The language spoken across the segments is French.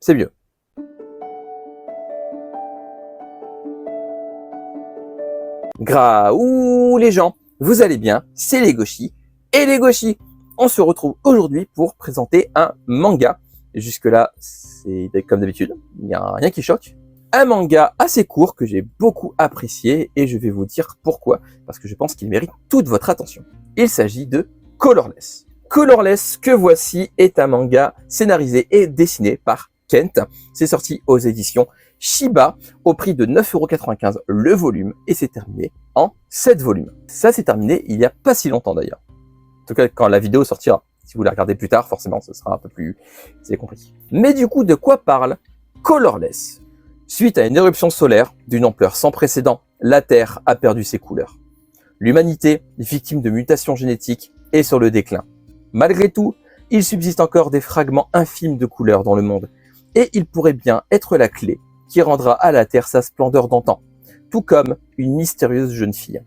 c'est mieux. Graouh les gens, vous allez bien, c'est Legoshi. Et Legoshi, on se retrouve aujourd'hui pour présenter un manga. Jusque-là, c'est comme d'habitude, il n'y a rien qui choque. Un manga assez court que j'ai beaucoup apprécié et je vais vous dire pourquoi, parce que je pense qu'il mérite toute votre attention. Il s'agit de Colorless. Colorless, que voici, est un manga scénarisé et dessiné par Kent. C'est sorti aux éditions Shiba au prix de 9,95€ le volume et c'est terminé en 7 volumes. Ça s'est terminé il n'y a pas si longtemps d'ailleurs. En tout cas, quand la vidéo sortira. Si vous la regardez plus tard, forcément, ce sera un peu plus... c'est compris. Mais du coup, de quoi parle Colorless? Suite à une éruption solaire d'une ampleur sans précédent, la Terre a perdu ses couleurs. L'humanité, victime de mutations génétiques, est sur le déclin. Malgré tout, il subsiste encore des fragments infimes de couleurs dans le monde, et il pourrait bien être la clé qui rendra à la Terre sa splendeur d'antan, tout comme une mystérieuse jeune fille.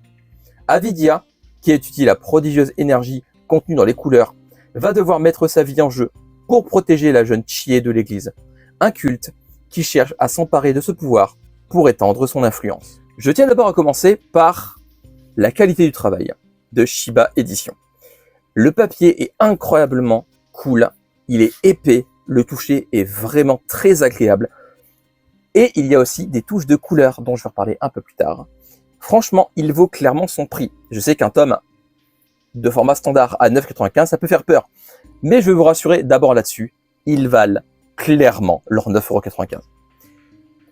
Avidia, qui étudie la prodigieuse énergie contenue dans les couleurs, va devoir mettre sa vie en jeu pour protéger la jeune Chie de l'église, un culte qui cherche à s'emparer de ce pouvoir pour étendre son influence. Je tiens d'abord à commencer par la qualité du travail de Shiba Édition. Le papier est incroyablement cool, il est épais, le toucher est vraiment très agréable et il y a aussi des touches de couleur dont je vais reparler un peu plus tard. Franchement, il vaut clairement son prix. Je sais qu'un tome de format standard à 9,95, ça peut faire peur. Mais je vais vous rassurer d'abord là-dessus, ils valent clairement leurs 9,95€.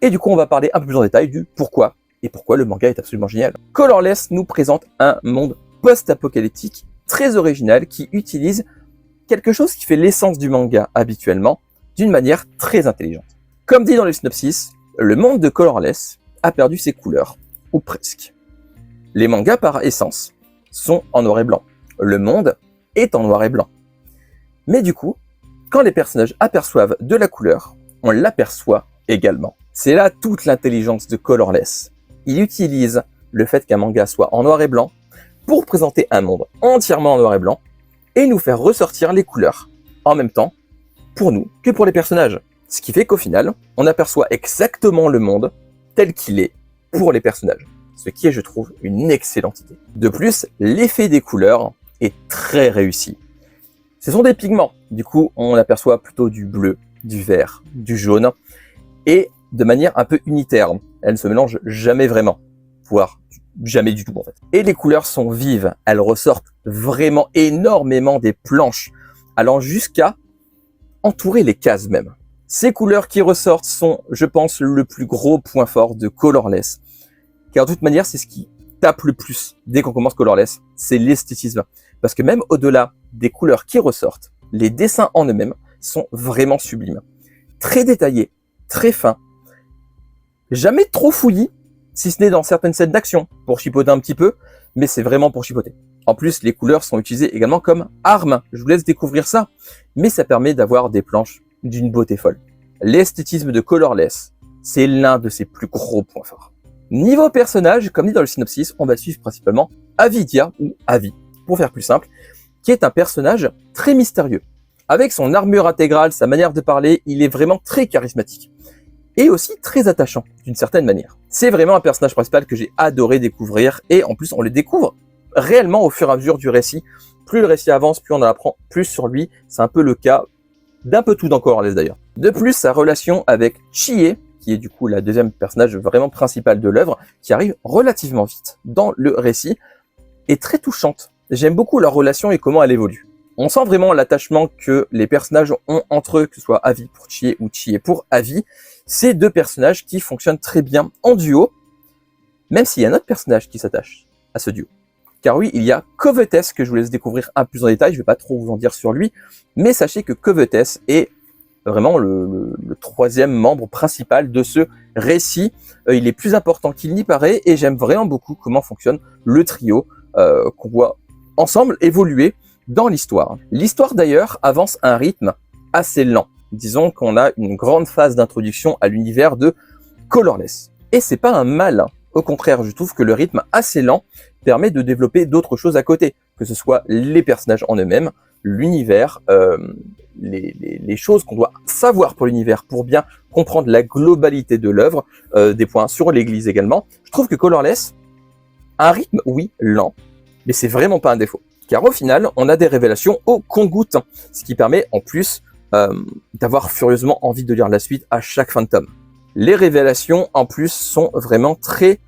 Et du coup, on va parler un peu plus en détail du pourquoi, et pourquoi le manga est absolument génial. Colorless nous présente un monde post-apocalyptique très original qui utilise quelque chose qui fait l'essence du manga habituellement, d'une manière très intelligente. Comme dit dans le synopsis, le monde de Colorless a perdu ses couleurs, ou presque. Les mangas par essence sont en noir et blanc. Le monde est en noir et blanc. Mais du coup, quand les personnages aperçoivent de la couleur, on l'aperçoit également. C'est là toute l'intelligence de Colorless. Il utilise le fait qu'un manga soit en noir et blanc pour présenter un monde entièrement en noir et blanc et nous faire ressortir les couleurs, en même temps, pour nous que pour les personnages. Ce qui fait qu'au final, on aperçoit exactement le monde tel qu'il est pour les personnages. Ce qui est, je trouve, une excellente idée. De plus, l'effet des couleurs est très réussi. Ce sont des pigments. Du coup, on aperçoit plutôt du bleu, du vert, du jaune, et de manière un peu unitaire. Elles ne se mélangent jamais vraiment, voire jamais du tout en fait. Et les couleurs sont vives. Elles ressortent vraiment énormément des planches, allant jusqu'à entourer les cases même. Ces couleurs qui ressortent sont, je pense, le plus gros point fort de Colorless. Car de toute manière, c'est ce qui tape le plus dès qu'on commence Colorless, c'est l'esthétisme. Parce que même au-delà des couleurs qui ressortent, les dessins en eux-mêmes sont vraiment sublimes. Très détaillés, très fins, jamais trop fouillis, si ce n'est dans certaines scènes d'action, pour chipoter un petit peu, mais c'est vraiment pour chipoter. En plus, les couleurs sont utilisées également comme armes. Je vous laisse découvrir ça, mais ça permet d'avoir des planches d'une beauté folle. L'esthétisme de Colorless, c'est l'un de ses plus gros points forts. Niveau personnage, comme dit dans le synopsis, on va suivre principalement Avidia, ou Avi, pour faire plus simple, qui est un personnage très mystérieux. Avec son armure intégrale, sa manière de parler, il est vraiment très charismatique. Et aussi très attachant, d'une certaine manière. C'est vraiment un personnage principal que j'ai adoré découvrir, et en plus on le découvre réellement au fur et à mesure du récit. Plus le récit avance, plus on en apprend plus sur lui. C'est un peu le cas d'un peu tout dans Colorless d'ailleurs. De plus, sa relation avec Chie, qui est du coup la deuxième personnage vraiment principal de l'œuvre, qui arrive relativement vite dans le récit, est très touchante. J'aime beaucoup leur relation et comment elle évolue. On sent vraiment l'attachement que les personnages ont entre eux, que ce soit Avi pour Chie ou Chie pour Avi. C'est deux personnages qui fonctionnent très bien en duo, même s'il y a un autre personnage qui s'attache à ce duo. Car oui, il y a Covetess que je vous laisse découvrir un peu plus en détail, je ne vais pas trop vous en dire sur lui, mais sachez que Covetess est vraiment le troisième membre principal de ce récit. Il est plus important qu'il n'y paraît et j'aime vraiment beaucoup comment fonctionne le trio qu'on voit ensemble évoluer dans l'histoire. L'histoire d'ailleurs avance à un rythme assez lent. Disons qu'on a une grande phase d'introduction à l'univers de Colorless. Et c'est pas un mal. Au contraire, je trouve que le rythme assez lent permet de développer d'autres choses à côté, que ce soit les personnages en eux-mêmes, l'univers, les choses qu'on doit savoir pour l'univers pour bien comprendre la globalité de l'œuvre, des points sur l'église également. Je trouve que Colorless a un rythme, oui, lent, mais c'est vraiment pas un défaut. Car au final, on a des révélations au compte-gouttes, ce qui permet en plus d'avoir furieusement envie de lire la suite à chaque fin de tome. Les révélations en plus sont vraiment très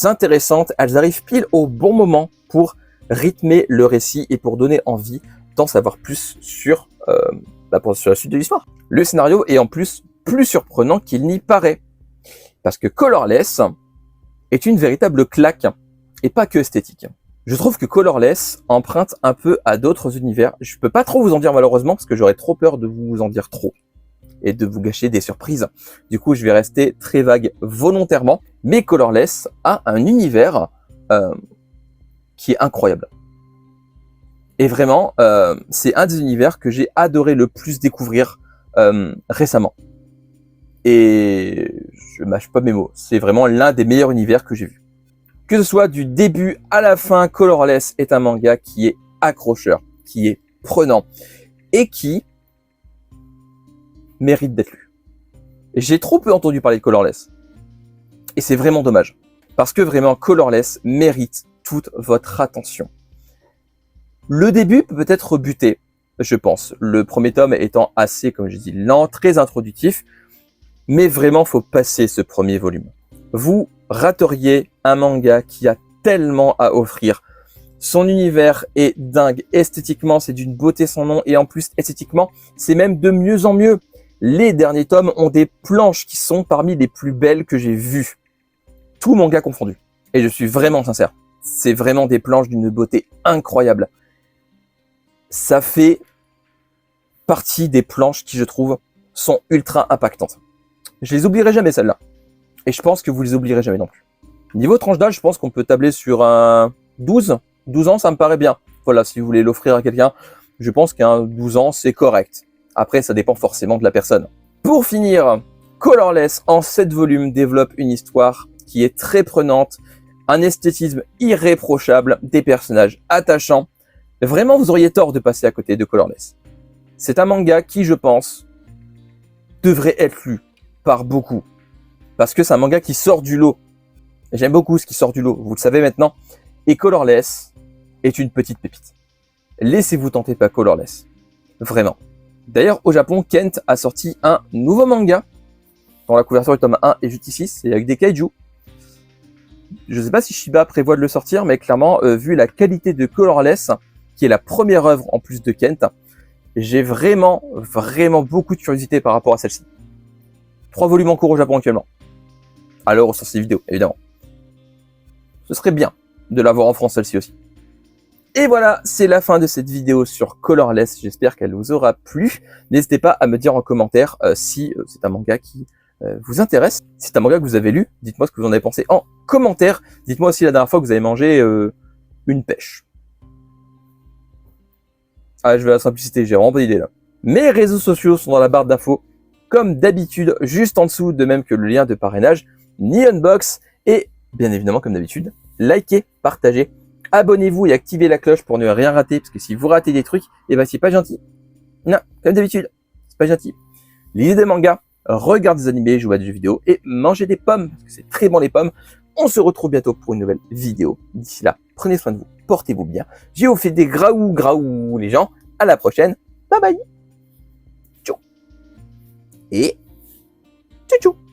intéressantes, elles arrivent pile au bon moment pour rythmer le récit et pour donner envie d'en savoir plus sur la suite de l'histoire. Le scénario est en plus surprenant qu'il n'y paraît, parce que Colorless est une véritable claque, et pas que esthétique. Je trouve que Colorless emprunte un peu à d'autres univers. Je peux pas trop vous en dire malheureusement, parce que j'aurais trop peur de vous en dire trop, et de vous gâcher des surprises. Du coup, je vais rester très vague volontairement, mais Colorless a un univers qui est incroyable. Et vraiment, c'est un des univers que j'ai adoré le plus découvrir récemment. Et je mâche pas mes mots, c'est vraiment l'un des meilleurs univers que j'ai vu. Que ce soit du début à la fin, Colorless est un manga qui est accrocheur, qui est prenant et qui mérite d'être lu. J'ai trop peu entendu parler de Colorless et c'est vraiment dommage parce que vraiment Colorless mérite toute votre attention. Le début peut peut-être rebuter, je pense. Le premier tome étant assez, comme je dis, lent, très introductif, mais vraiment faut passer ce premier volume. Vous rateriez un manga qui a tellement à offrir. Son univers est dingue. Esthétiquement, c'est d'une beauté sans nom. Et en plus, esthétiquement, c'est même de mieux en mieux. Les derniers tomes ont des planches qui sont parmi les plus belles que j'ai vues. Tout manga confondu. Et je suis vraiment sincère. C'est vraiment des planches d'une beauté incroyable. Ça fait partie des planches qui, je trouve, sont ultra impactantes. Je les oublierai jamais, celles-là. Et je pense que vous les oublierez jamais non plus. Niveau tranche d'âge, je pense qu'on peut tabler sur un 12. 12 ans, ça me paraît bien. Voilà, si vous voulez l'offrir à quelqu'un, je pense qu'un 12 ans, c'est correct. Après, ça dépend forcément de la personne. Pour finir, Colorless, en 7 volumes, développe une histoire qui est très prenante, un esthétisme irréprochable, des personnages attachants. Vraiment, vous auriez tort de passer à côté de Colorless. C'est un manga qui, je pense, devrait être lu par beaucoup. Parce que c'est un manga qui sort du lot. J'aime beaucoup ce qui sort du lot, vous le savez maintenant. Et Colorless est une petite pépite. Laissez-vous tenter par Colorless. Vraiment. D'ailleurs, au Japon, Kent a sorti un nouveau manga, dont la couverture du tome 1 est juste ici, c'est avec des kaiju. Je ne sais pas si Shiba prévoit de le sortir, mais clairement, vu la qualité de Colorless, qui est la première œuvre en plus de Kent, j'ai vraiment beaucoup de curiosité par rapport à celle-ci. 3 volumes en cours au Japon actuellement. À l'heure où sort ces vidéos, évidemment. Ce serait bien de l'avoir en France celle-ci aussi. Et voilà, c'est la fin de cette vidéo sur Colorless. J'espère qu'elle vous aura plu. N'hésitez pas à me dire en commentaire si c'est un manga qui vous intéresse. Si c'est un manga que vous avez lu, dites-moi ce que vous en avez pensé en commentaire. Dites-moi aussi la dernière fois que vous avez mangé une pêche. Ah, je vais à la simplicité, j'ai vraiment pas d'idée là. Mes réseaux sociaux sont dans la barre d'infos, comme d'habitude, juste en dessous, de même que le lien de parrainage, Neonbox, et bien évidemment, comme d'habitude, likez, partagez, abonnez-vous et activez la cloche pour ne rien rater, parce que si vous ratez des trucs, et ben c'est pas gentil. Non, comme d'habitude, c'est pas gentil. Lisez des mangas, regardez des animés, jouez à des jeux vidéo, et mangez des pommes, parce que c'est très bon les pommes. On se retrouve bientôt pour une nouvelle vidéo. D'ici là, prenez soin de vous, portez-vous bien. Je vous fais des graou les gens. À la prochaine. Bye bye. Ciao. Et tchou tchou.